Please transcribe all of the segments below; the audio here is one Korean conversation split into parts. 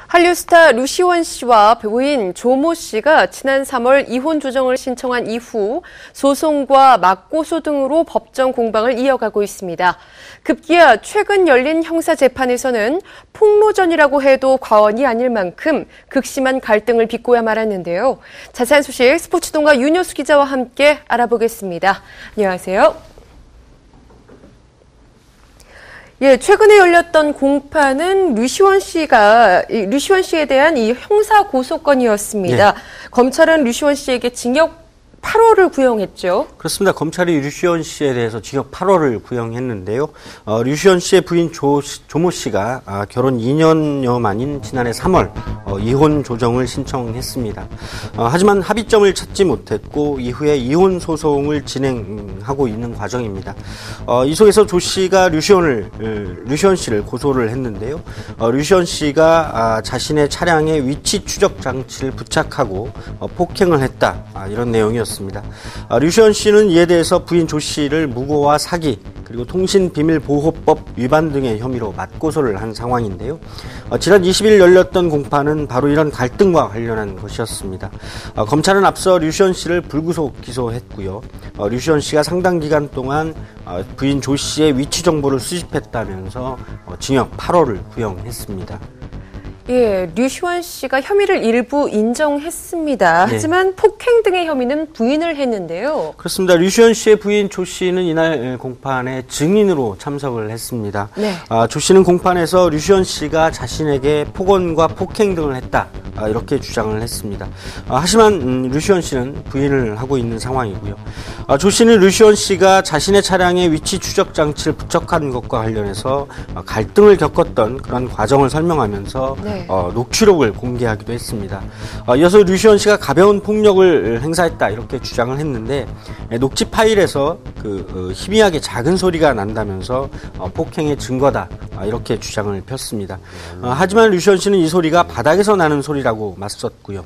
한류 스타 류시원 씨와 배우인 조모 씨가 지난 3월 이혼 조정을 신청한 이후 소송과 맞고소 등으로 법정 공방을 이어가고 있습니다. 급기야 최근 열린 형사재판에서는 폭로전이라고 해도 과언이 아닐 만큼 극심한 갈등을 빚고야 말았는데요. 자세한 소식 스포츠동가 윤여수 기자와 함께 알아보겠습니다. 안녕하세요. 예, 최근에 열렸던 공판은 류시원 씨에 대한 이 형사 고소건이었습니다. 네. 검찰은 류시원 씨에게 징역 8월을 구형했죠. 그렇습니다. 검찰이 류시원 씨에 대해서 징역 8월을 구형했는데요. 류시원 씨의 부인 조모 씨가 결혼 2년여 만인 지난해 3월 이혼 조정을 신청했습니다. 하지만 합의점을 찾지 못했고 이후에 이혼 소송을 진행하고 있는 과정입니다. 이 속에서 조 씨가 류시원 씨를 고소를 했는데요. 류시원 씨가 자신의 차량에 위치 추적 장치를 부착하고 폭행을 했다. 이런 내용이었습니다. 류시원 씨는 이에 대해서 부인 조 씨를 무고와 사기 그리고 통신비밀보호법 위반 등의 혐의로 맞고소를 한 상황인데요. 지난 20일 열렸던 공판은 바로 이런 갈등과 관련한 것이었습니다. 검찰은 앞서 류시원 씨를 불구속 기소했고요. 류시원 씨가 상당 기간 동안 부인 조 씨의 위치 정보를 수집했다면서 징역 8월을 구형했습니다. 예, 류시원 씨가 혐의를 일부 인정했습니다. 하지만 네. 폭행 등의 혐의는 부인을 했는데요. 그렇습니다. 류시원 씨의 부인 조 씨는 이날 공판에 증인으로 참석을 했습니다. 네. 조 씨는 공판에서 류시원 씨가 자신에게 폭언과 폭행 등을 했다. 이렇게 주장을 했습니다. 하지만 류시원 씨는 부인을 하고 있는 상황이고요. 조 씨는 류시원 씨가 자신의 차량에 위치 추적 장치를 부착한 것과 관련해서 갈등을 겪었던 그런 과정을 설명하면서 네. 녹취록을 공개하기도 했습니다. 이어서 류시원 씨가 가벼운 폭력을 행사했다 이렇게 주장을 했는데 녹취 파일에서 희미하게 작은 소리가 난다면서 폭행의 증거다 이렇게 주장을 폈습니다. 하지만 류시원 씨는 이 소리가 바닥에서 나는 소리라고 맞섰고요.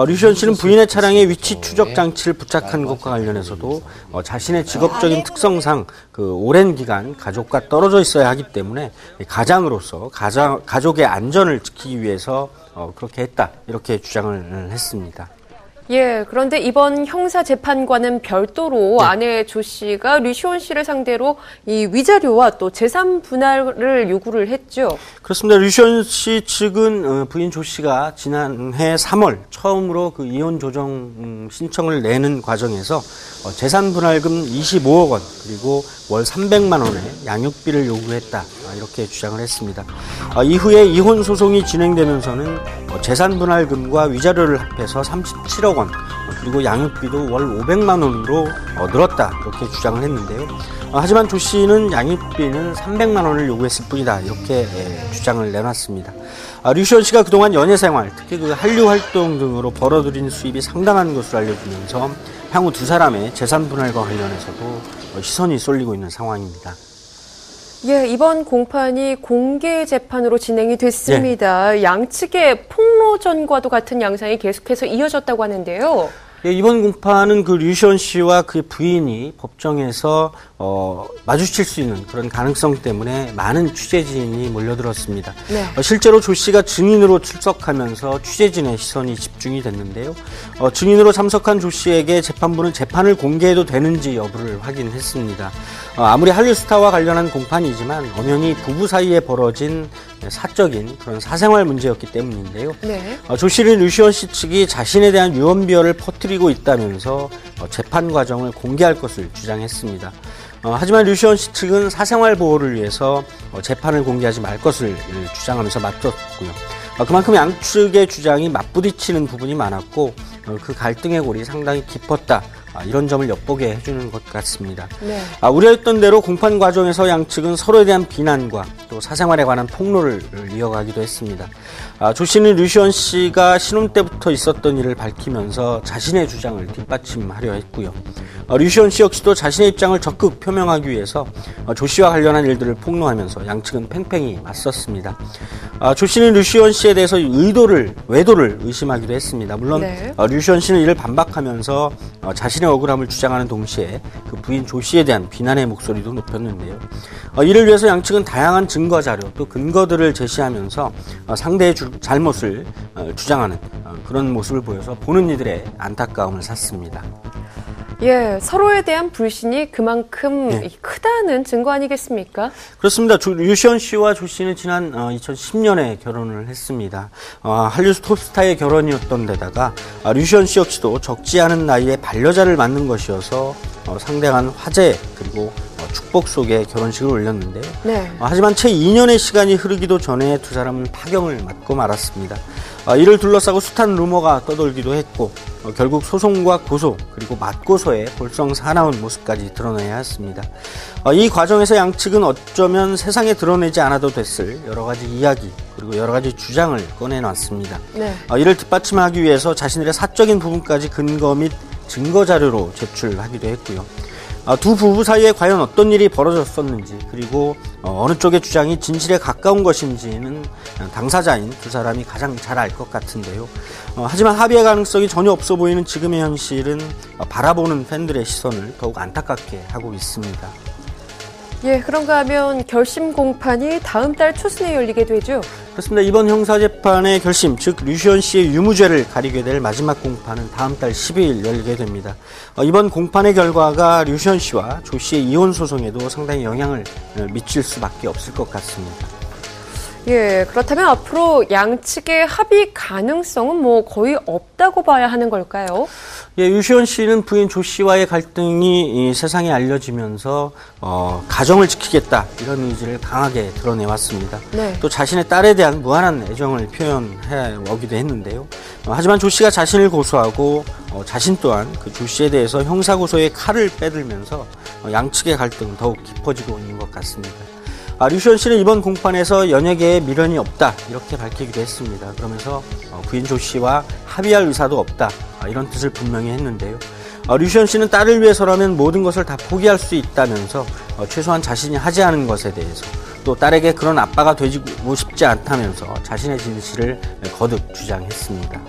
류시원 씨는 부인의 차량에 위치 추적 장치를 부착한 것과 관련해서도 자신의 직업적인 특성상 오랜 기간 가족과 떨어져 있어야 하기 때문에 가장으로서 가족의 안전을 지키기 위해서 그렇게 했다 이렇게 주장을 했습니다. 예, 그런데 이번 형사재판과는 별도로 네. 아내 조 씨가 류시원 씨를 상대로 이 위자료와 또 재산 분할을 요구를 했죠. 그렇습니다. 류시원 씨 측은 부인 조 씨가 지난해 3월 처음으로 이혼 조정 신청을 내는 과정에서 재산 분할금 25억 원 그리고 월 300만 원의 양육비를 요구했다 이렇게 주장을 했습니다. 이후에 이혼 소송이 진행되면서는 재산 분할금과 위자료를 합해서 37억 원 그리고 양육비도 월 500만 원으로 늘었다 이렇게 주장을 했는데요. 하지만 조 씨는 양육비는 300만 원을 요구했을 뿐이다 이렇게 주장을 내놨습니다. 류시원 씨가 그동안 연예 생활, 특히 한류 활동 등으로 벌어들인 수입이 상당한 것으로 알려지면서 향후 두 사람의 재산 분할과 관련해서도 시선이 쏠리고 있는 상황입니다. 예, 이번 공판이 공개 재판으로 진행이 됐습니다. 네. 양측의 폭로전과도 같은 양상이 계속해서 이어졌다고 하는데요. 예, 이번 공판은 류시원 씨와 그의 부인이 법정에서 마주칠 수 있는 그런 가능성 때문에 많은 취재진이 몰려들었습니다. 네. 실제로 조 씨가 증인으로 출석하면서 취재진의 시선이 집중이 됐는데요. 증인으로 참석한 조 씨에게 재판부는 재판을 공개해도 되는지 여부를 확인했습니다. 아무리 한류 스타와 관련한 공판이지만 엄연히 부부 사이에 벌어진 사적인 그런 사생활 문제였기 때문인데요. 네. 조 씨는 류시원 씨 측이 자신에 대한 유언비어를 퍼뜨리고 있다면서 재판 과정을 공개할 것을 주장했습니다. 하지만 류시원 씨 측은 사생활 보호를 위해서 재판을 공개하지 말 것을 주장하면서 맞섰고요. 그만큼 양측의 주장이 맞부딪히는 부분이 많았고 그 갈등의 골이 상당히 깊었다. 이런 점을 엿보게 해주는 것 같습니다. 네. 우려했던 대로 공판 과정에서 양측은 서로에 대한 비난과 또 사생활에 관한 폭로를 이어가기도 했습니다. 조 씨는 류시원 씨가 신혼 때부터 있었던 일을 밝히면서 자신의 주장을 뒷받침하려 했고요. 류시원 씨 역시도 자신의 입장을 적극 표명하기 위해서 조 씨와 관련한 일들을 폭로하면서 양측은 팽팽히 맞섰습니다. 조 씨는 류시원 씨에 대해서 외도를 의심하기도 했습니다. 물론 네. 류시원 씨는 이를 반박하면서 자신의 자신의 억울함을 주장하는 동시에 그 부인 조 씨에 대한 비난의 목소리도 높였는데요. 이를 위해서 양측은 다양한 증거 자료 또 근거들을 제시하면서 상대의 잘못을 주장하는 그런 모습을 보여서 보는 이들의 안타까움을 샀습니다. 예, 서로에 대한 불신이 그만큼 크다는 증거 아니겠습니까? 그렇습니다. 류시원 씨와 조 씨는 지난 2010년에 결혼을 했습니다. 한류 톱스타의 결혼이었던 데다가 류시원 씨 역시도 적지 않은 나이에 반려자를 낳는 것이어서 상당한 화제 그리고 축복 속에 결혼식을 올렸는데요. 네. 하지만 채 2년의 시간이 흐르기도 전에 두 사람은 파경을 맞고 말았습니다. 이를 둘러싸고 숱한 루머가 떠돌기도 했고 결국 소송과 고소 그리고 맞고소의 볼성 사나운 모습까지 드러내야 했습니다. 이 과정에서 양측은 어쩌면 세상에 드러내지 않아도 됐을 여러 가지 이야기 그리고 여러 가지 주장을 꺼내놨습니다. 네. 이를 뒷받침하기 위해서 자신들의 사적인 부분까지 근거 및 증거 자료로 제출하기도 했고요. 두 부부 사이에 과연 어떤 일이 벌어졌었는지 그리고 어느 쪽의 주장이 진실에 가까운 것인지는 당사자인 두 사람이 가장 잘 알 것 같은데요. 하지만 합의의 가능성이 전혀 없어 보이는 지금의 현실은 바라보는 팬들의 시선을 더욱 안타깝게 하고 있습니다. 예, 그런가 하면 결심 공판이 다음 달 초순에 열리게 되죠? 그렇습니다. 이번 형사재판의 결심, 즉 류시원 씨의 유무죄를 가리게 될 마지막 공판은 다음 달 12일 열리게 됩니다. 이번 공판의 결과가 류시원 씨와 조 씨의 이혼 소송에도 상당히 영향을 미칠 수밖에 없을 것 같습니다. 예, 그렇다면 앞으로 양측의 합의 가능성은 거의 없다고 봐야 하는 걸까요? 예, 류시원 씨는 부인 조 씨와의 갈등이 세상에 알려지면서 가정을 지키겠다 이런 의지를 강하게 드러내왔습니다. 네. 또 자신의 딸에 대한 무한한 애정을 표현해 오기도 했는데요. 하지만 조 씨가 자신을 고소하고 자신 또한 그 조 씨에 대해서 형사고소에 칼을 빼들면서 양측의 갈등은 더욱 깊어지고 있는 것 같습니다. 류시원 씨는 이번 공판에서 연예계에 미련이 없다 이렇게 밝히기도 했습니다. 그러면서 부인 조 씨와 합의할 의사도 없다 이런 뜻을 분명히 했는데요. 류시원 씨는 딸을 위해서라면 모든 것을 다 포기할 수 있다면서 최소한 자신이 하지 않은 것에 대해서 또 딸에게 그런 아빠가 되고 싶지 않다면서 자신의 진실을 거듭 주장했습니다.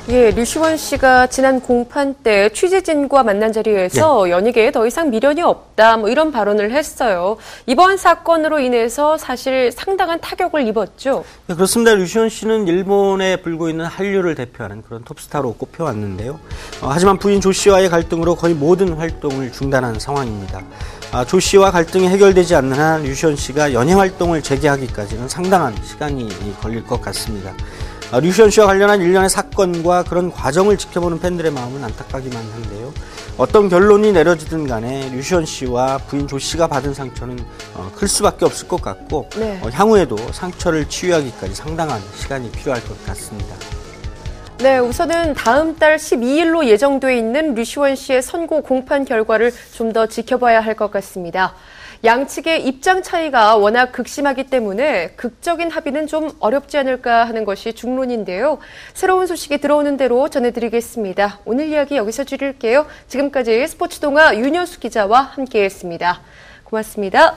예, 류시원 씨가 지난 공판 때 취재진과 만난 자리에서 연예계에 더 이상 미련이 없다 이런 발언을 했어요. 이번 사건으로 인해서 사실 상당한 타격을 입었죠. 네, 그렇습니다. 류시원 씨는 일본에 불고 있는 한류를 대표하는 그런 톱스타로 꼽혀왔는데요. 하지만 부인 조 씨와의 갈등으로 거의 모든 활동을 중단한 상황입니다. 조 씨와 갈등이 해결되지 않는 한 류시원 씨가 연예 활동을 재개하기까지는 상당한 시간이 걸릴 것 같습니다. 류시원 씨와 관련한 일련의 사건과 그런 과정을 지켜보는 팬들의 마음은 안타깝기만 한데요. 어떤 결론이 내려지든 간에 류시원 씨와 부인 조 씨가 받은 상처는 클 수밖에 없을 것 같고 향후에도 상처를 치유하기까지 상당한 시간이 필요할 것 같습니다. 네, 우선은 다음 달 12일로 예정돼 있는 류시원 씨의 선고 공판 결과를 좀 더 지켜봐야 할 것 같습니다. 양측의 입장 차이가 워낙 극심하기 때문에 극적인 합의는 좀 어렵지 않을까 하는 것이 중론인데요. 새로운 소식이 들어오는 대로 전해드리겠습니다. 오늘 이야기 여기서 줄일게요. 지금까지 스포츠동아 윤여수 기자와 함께했습니다. 고맙습니다.